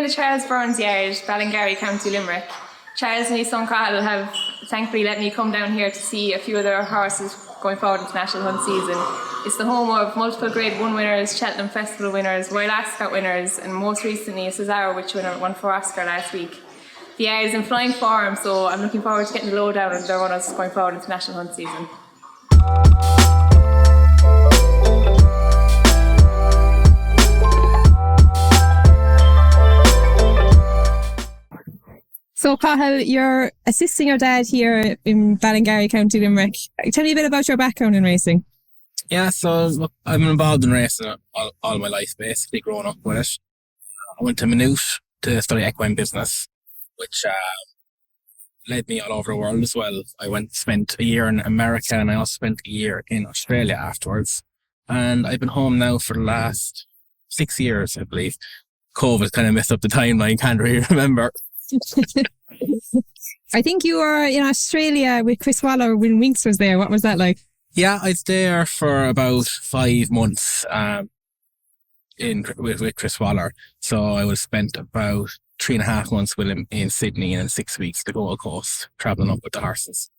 in the Charles Byrnes yard, Ballingarry, County Limerick. Charles and his son Cathal have thankfully let me come down here to see a few of their horses going forward into National Hunt season. It's the home of multiple Grade 1 winners, Cheltenham Festival winners, Royal Ascot winners, and most recently a Cesaro, which winner won for Oscar last week. The yard is in flying form, so I'm looking forward to getting the lowdown on their runners going forward into National Hunt season. So Cathal, you're assisting your dad here in Ballingarry, County Limerick. Tell me a bit about your background in racing. Yeah, so look, I've been involved in racing all my life, basically growing up with it. I went to Maynooth to study equine business, which led me all over the world as well. I spent a year in America, and I also spent a year in Australia afterwards. And I've been home now for the last 6 years, I believe. COVID kind of messed up the timeline, can't really remember. I think you were in Australia with Chris Waller when Winx was there. What was that like? Yeah, I was there for about 5 months with Chris Waller. So I would have spent about 3.5 months with him in Sydney and then 6 weeks to Gold Coast, travelling up with the horses.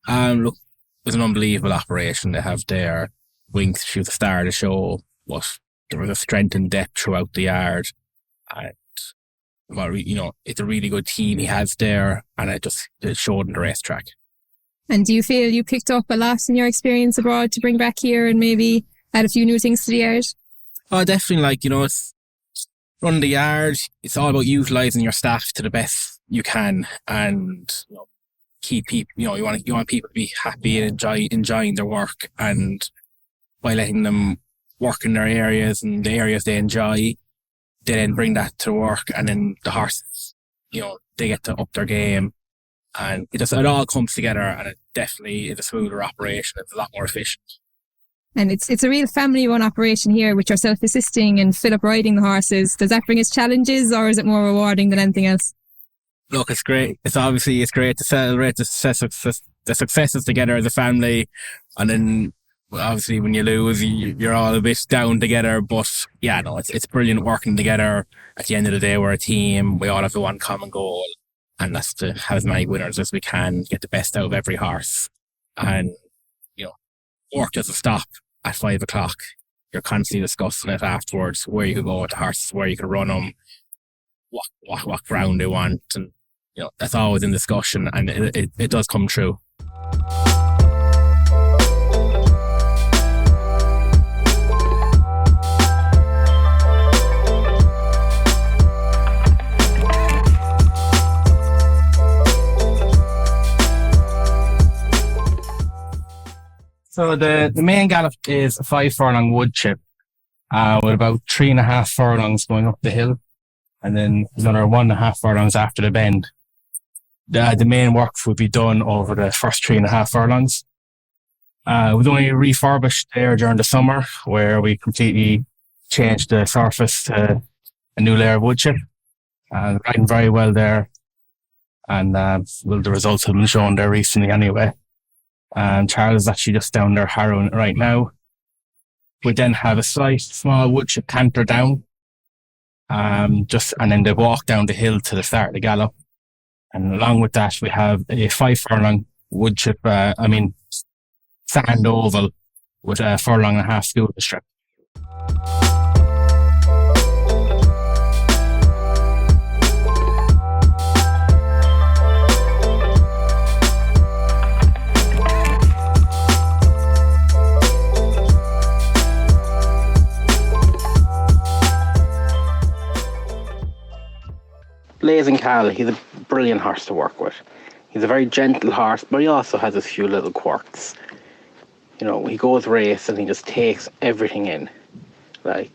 Look, it was an unbelievable operation they have there. Winx, she was the star of the show, but there was a strength and depth throughout the yard. And well, you know, it's a really good team he has there, and it showed in the racetrack. And do you feel you picked up a lot in your experience abroad to bring back here and maybe add a few new things to the yard? Oh, definitely. It's running the yard. It's all about utilising your staff to the best you can, and keep people. You want people to be happy and enjoying their work, and by letting them work in their areas and the areas they enjoy, they then bring that to work, and then the horses, they get to up their game, and it all comes together, and it definitely is a smoother operation. It's a lot more efficient. And it's a real family-run operation here with yourself assisting and Philip riding the horses. Does that bring us challenges, or is it more rewarding than anything else? Look, it's great. It's great to celebrate the successes together as a family, and then obviously when you lose, you're all a bit down together. But yeah, no, it's brilliant working together. At the end of the day, we're a team. We all have the one common goal, and that's to have as many winners as we can, get the best out of every horse. And work doesn't stop at 5 o'clock. You're constantly discussing it afterwards, where you could go with the horses, where you could run them, what ground they want, and that's always in discussion, and it does come true. So the main gallop is a 5 furlong wood chip, with about 3.5 furlongs going up the hill, and then another 1.5 furlongs after the bend. The main work would be done over the first 3.5 furlongs. It was only refurbished there during the summer, where we completely changed the surface to a new layer of wood chip. Riding very well there, and the results have been shown there recently anyway. Charles is actually just down there harrowing it right now. We then have a small wood chip canter down, and then they walk down the hill to the start of the gallop. And along with that, we have a 5 furlong wood chip, sand oval with a 1.5 furlong school strip. Blazing Khal, he's a brilliant horse to work with. He's a very gentle horse, but he also has a few little quirks. He goes race and he just takes everything in. Like,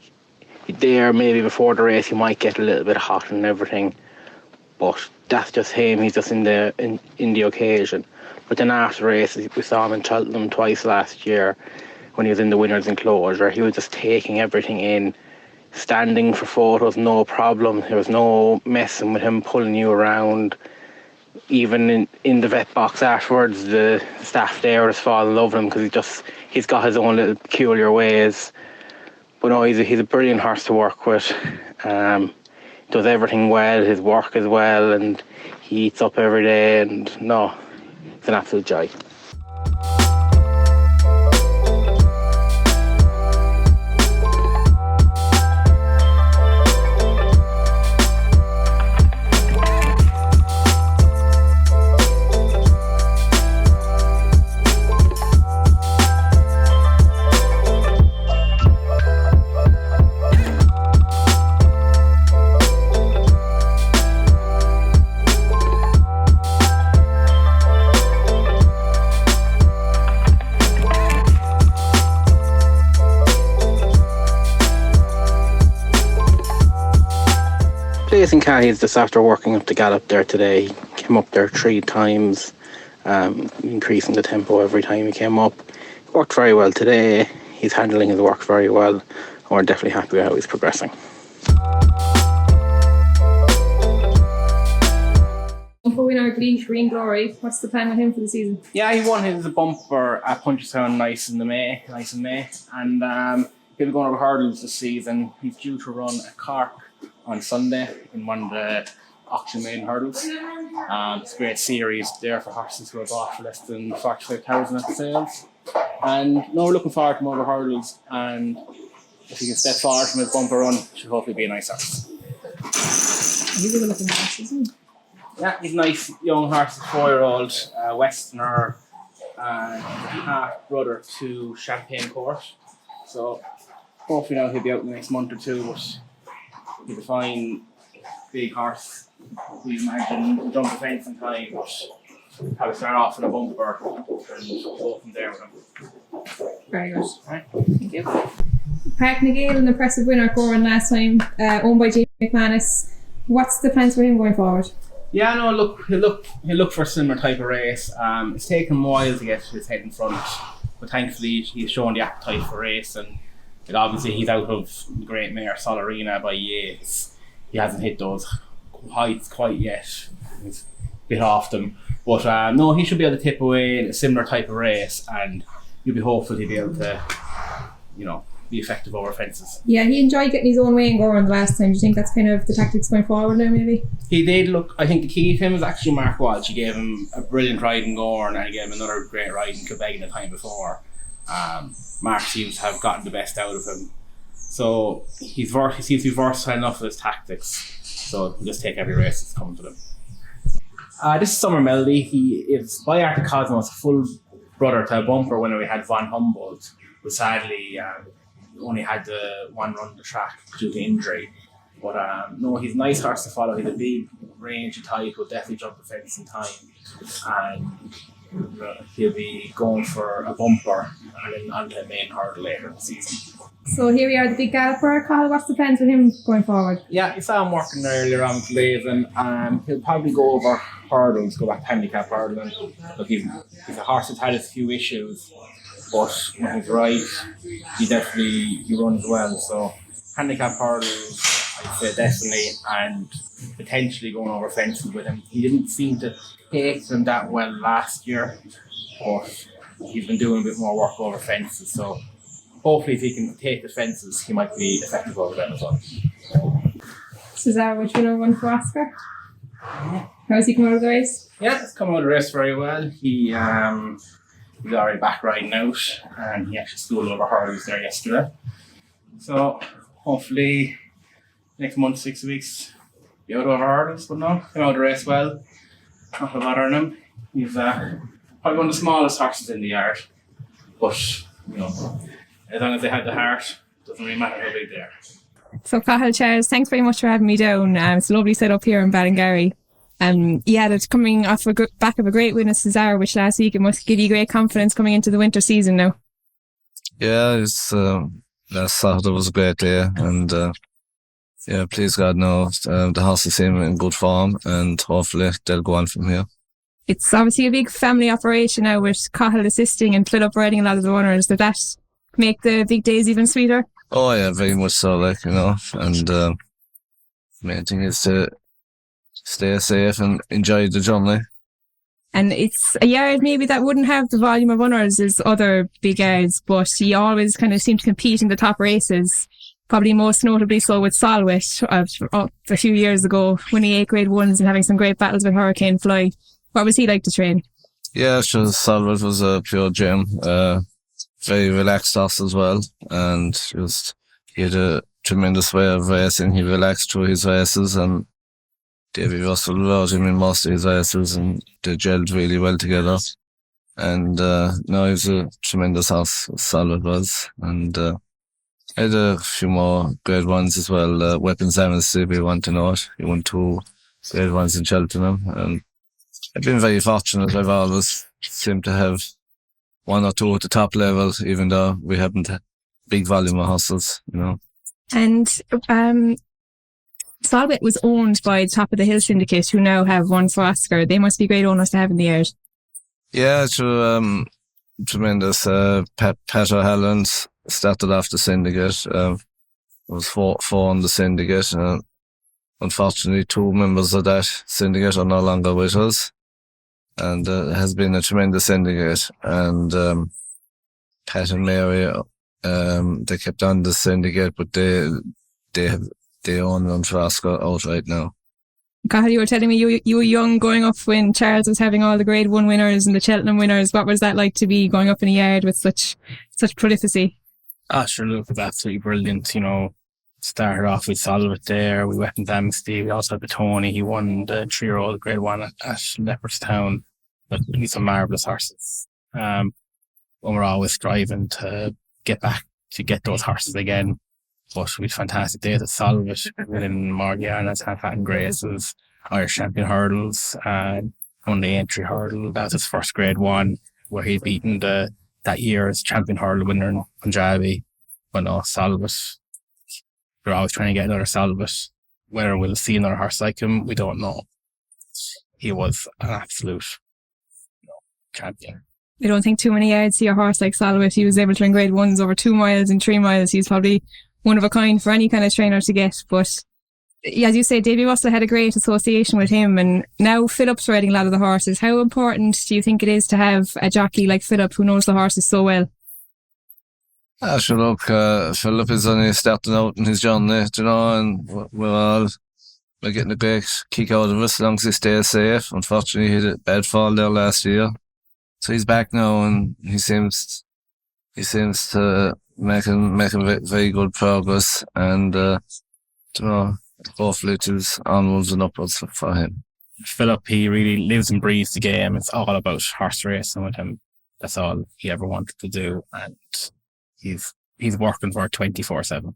there maybe before the race he might get a little bit hot and everything, but that's just him. He's just in the occasion. But then after the race, we saw him in Cheltenham twice last year when he was in the winners' enclosure. He was just taking everything in, standing for photos, no problem. There was no messing with him, pulling you around. Even in the vet box afterwards, the staff there just fall in love with him because he's got his own little peculiar ways. But no, he's a brilliant horse to work with. does everything well, his work as well, and he eats up every day, and no, it's an absolute joy. Blazing Khal is just after working up the gallop there today. He came up there 3 times, increasing the tempo every time he came up. He worked very well today. He's handling his work very well, and we're definitely happy with how he's progressing. Bumper winner Green Glory. What's the plan with him for the season? Yeah, he won his bumper at Punchestown nice in May, and he'll be going over hurdles this season. He's due to run at Cork on Sunday in one of the auction main hurdles. It's a great series there for horses who are bought for less than 45,000 at the sales. And no, we're looking forward to more hurdles, and if he can step forward from his bumper run, it should hopefully be a nice horse. He's a good looking horse, isn't he? Yeah, he's a nice young horse, 4-year-old Westerner, half brother to Champagne Court. So hopefully now he'll be out in the next month or two, but he's a fine big horse. We imagine jump the fence in time, but probably start off in a bumper and go from there with him. Very good. Right. Thank you. Park Nagle, an impressive winner, Corin last time, owned by Jamie McManus. What's the plans for him going forward? Yeah, no, look, he'll look for a similar type of race. It's taken him a while to get his head in front, but thankfully he's shown the appetite for race, and obviously he's out of the great mare Solarina by Yates. He hasn't hit those heights quite yet. He's a bit off them, but no, he should be able to tip away in a similar type of race, and you'll be hopeful he'll be able to, be effective over fences. Yeah, he enjoyed getting his own way and going the last time. Do you think that's kind of the tactics going forward now, maybe? He did. Look, I think the key to him was actually Mark Walsh. He gave him a brilliant ride in Gorn, and he gave him another great ride in Quebec the time before. Mark seems to have gotten the best out of him. So he seems to be versatile enough with his tactics. So he'll just take every race that's coming to them. This is Summer Melody. He is by Arctic Cosmos, full brother to a bumper winner we had Von Humboldt, who sadly only had the one run the track due to injury. But no, he's a nice horse to follow. He's a big range of type, will definitely jump the fence in time. And he'll be going for a bumper and then onto the main hurdle later in the season. So here we are, the big galloper. Cathal, what's the plans with him going forward? Yeah, you saw him working earlier on with Blazing. He'll probably go over hurdles, go back to handicap hurdling. Look, he's a horse that's had a few issues, but when he's right, he runs well. So handicap hurdles, I'd say definitely, and potentially going over fences with him. He didn't seem to take them that well last year, but he's been doing a bit more work over fences. So hopefully if he can take the fences, he might be effective over them as well. Cesar, which winner won for Oscar? How's he come out of the race? Yeah, he's come out of the race very well. He's already back riding out, and he actually schooled over hurdles there yesterday. So hopefully next month, 6 weeks, be out over hurdles, but no, came out of the race well. Not a bother on him. He's probably one of the smallest horses in the yard, but as long as they had the heart, it doesn't really matter how big they are. So Cathal, Charles, thanks very much for having me down. It's a lovely setup here in Ballingarry. It's coming off back of a great win at Cesar, which last week. It must give you great confidence coming into the winter season now. Yeah, it's last Saturday was a great day, and please God knows the horses seem in good form, and hopefully they'll go on from here. It's obviously a big family operation now with Cathal assisting and Philip riding a lot of the runners. Did that make the big days even sweeter? Oh yeah, very much so, and main thing is to stay safe and enjoy the journey. And it's a yard maybe that wouldn't have the volume of runners as other big yards, but you always kind of seem to compete in the top races. probably most notably so with Solwit a few years ago, winning 8 Grade 1s and having some great battles with Hurricane Fly. What was he like to train? Yeah, sure. Salvat was a pure gem. Very relaxed horse as well, and he had a tremendous way of racing. He relaxed through his races, and Davy Russell rode him in most of his races, and they gelled really well together. And no, he was a tremendous horse, Salvat was. And I had a few more Grade 1s as well. Weapons Amnesty, if you want to know it. He won 2 Grade 1s in Cheltenham. And I've been very fortunate. I've always seemed to have 1 or 2 at the top level, even though we haven't had big volume of horses, you know. And Solwit was owned by the Top of the Hill Syndicate, who now have one for Oscar. They must be great owners to have in the yard. Yeah, true. Tremendous. Pat O'Halloran started off the syndicate. There was four on the syndicate. Unfortunately, 2 members of that syndicate are no longer with us. And it has been a tremendous syndicate. And Pat and Mary, they kept on the syndicate, but they own them for Oscar outright now. Cathal, you were telling me you were young going up when Charles was having all the Grade 1 winners and the Cheltenham winners. What was that like to be going up in a yard with such prolificity? Sure, look, it was absolutely brilliant. You know, started off with Solwit there, we Weapons Amnesty, we also had the Tony. He won the 3-year-old Grade 1 at Leopardstown. But he's some marvellous horses. And we're always striving to get back to get those horses again. But we had fantastic days at Solwit, winning Morgiana's Half-Hatton Graces, Irish Champion Hurdles, and won the entry hurdle. That was his first Grade 1, where he'd beaten that year's Champion Hurdle winner in Punjabi. But no, Solwit, we're always trying to get another Solwit. Whether we'll see another horse like him, we don't know. He was an absolute champion. I don't think too many yards see a horse like Solwit. He was able to win Grade 1s over 2 miles and 3 miles. He's probably one of a kind for any kind of trainer to get. But as you say, Davy Russell had a great association with him, and now Philip's riding a lot of the horses. How important do you think it is to have a jockey like Philip who knows the horses so well? Sure, look, Philip is only starting out in his journey, you know, and we're getting a great kick out of it as long as he stays safe. Unfortunately, he had a bad fall there last year. So he's back now, and he seems to making very good progress, and you know, hopefully it is onwards and upwards for him. Philip, he really lives and breathes the game. It's all about horse racing with him. That's all he ever wanted to do, and he's working for it 24/7.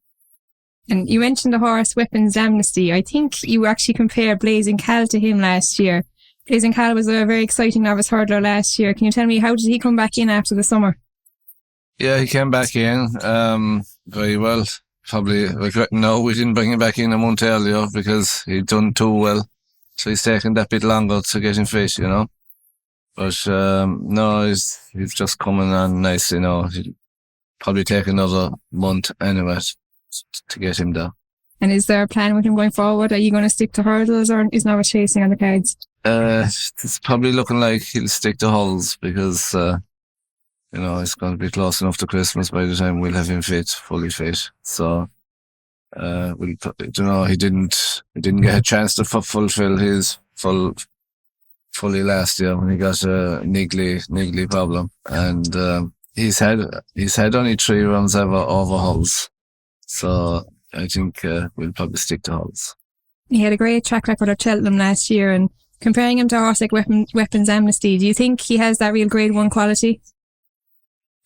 And you mentioned the horse Weapons Amnesty. I think you actually compared Blazing Khal to him last year. Blazing Khal was a very exciting novice hurdler last year. Can you tell me, how did he come back in after the summer? Yeah, he came back in very well. Probably regretting now we didn't bring him back in a month earlier because he'd done too well. So he's taken that bit longer to get him fit, you know. But no, he's just coming on nicely now. He'll probably take another month anyway to get him there. And is there a plan with him going forward? Are you going to stick to hurdles, or is novice chasing on the cards? It's probably looking like he'll stick to hulls because you know, it's going to be close enough to Christmas by the time we'll have him fully fit. So you know, he didn't get a chance to fulfill his fully last year when he got a niggly problem, and he's had only 3 runs ever over hulls. So I think we'll probably stick to hulls. He had a great track record at Cheltenham last year, and comparing him to a horse like Weapons Amnesty, do you think he has that real Grade 1 quality?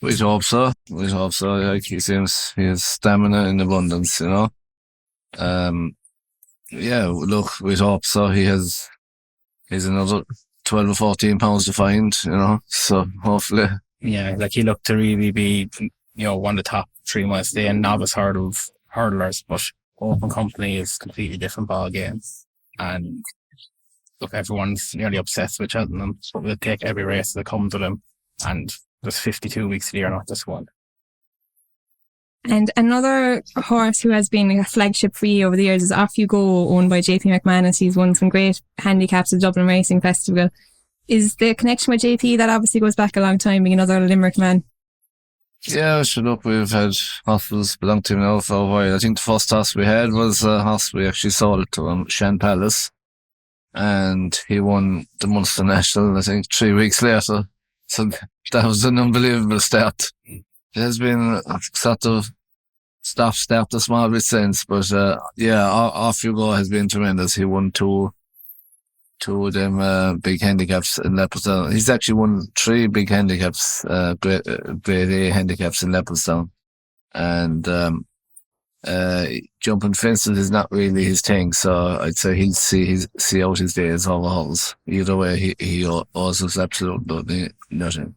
We'd hope so. Like he has stamina in abundance, you know. Yeah, look, we'd hope so. He's another 12 or 14 pounds to find, you know. So hopefully. Yeah, like he looked to really be, you know, one of the top 3 miles a day and novice hurdlers, but open company is completely different ball game. And look, everyone's nearly obsessed with Cheltenham, so we'll take every race that comes with him, and there's 52 weeks of the year, not just one. And another horse who has been a flagship for you over the years is Off You Go, owned by JP McManus. He's won some great handicaps at Dublin Racing Festival. Is the connection with JP, that obviously goes back a long time, being another Limerick man? Yeah, sure, look, we've had horses belong to him now for a while. I think the first horse we had was a horse we actually sold to him, Shan Palace. And he won the Munster National, I think, 3 weeks later. So that was an unbelievable start. It has been sort of start a small bit since, but off you go has been tremendous. He won two of them big handicaps in Leopardstown. He's actually won 3 big handicaps, grade A handicaps in Leopardstown. And jumping fences is not really his thing, so I'd say he'll see out his days over hulls. Either way, he owes us absolutely nothing.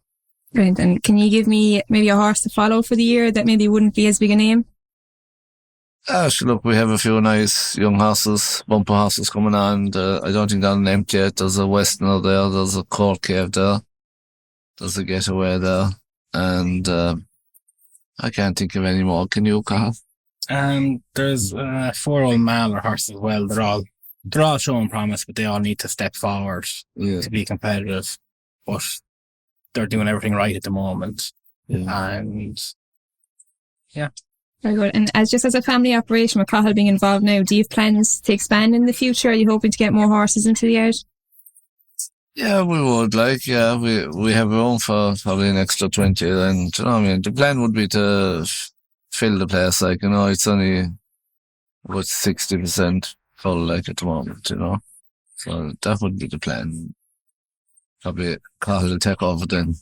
Brilliant. And can you give me maybe a horse to follow for the year that maybe wouldn't be as big a name? Sure, look, we have a few nice young horses, bumper horses coming on. I don't think they're named yet. There's a Westerner there, there's a Court Cave there, there's a Getaway there, and I can't think of any more. Can you, Cathal? There's a 4-year-old Mahler horse as well. They're all showing promise, but they all need to step forward to be competitive. But they're doing everything right at the moment. Yeah. And yeah. Very good. And as a family operation with Cathal being involved now, do you have plans to expand in the future? Are you hoping to get more horses into the yard? Yeah, we would we have room for probably an extra 20, and you know what I mean, the plan would be to fill the place, like, you know, it's only about 60% full, like, at the moment, you know, so that would be the plan. Probably Cathal will take over then.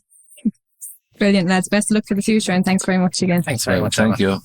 Brilliant, lads. Best of luck for the future, and thanks very much again. Thanks very much. Thank you.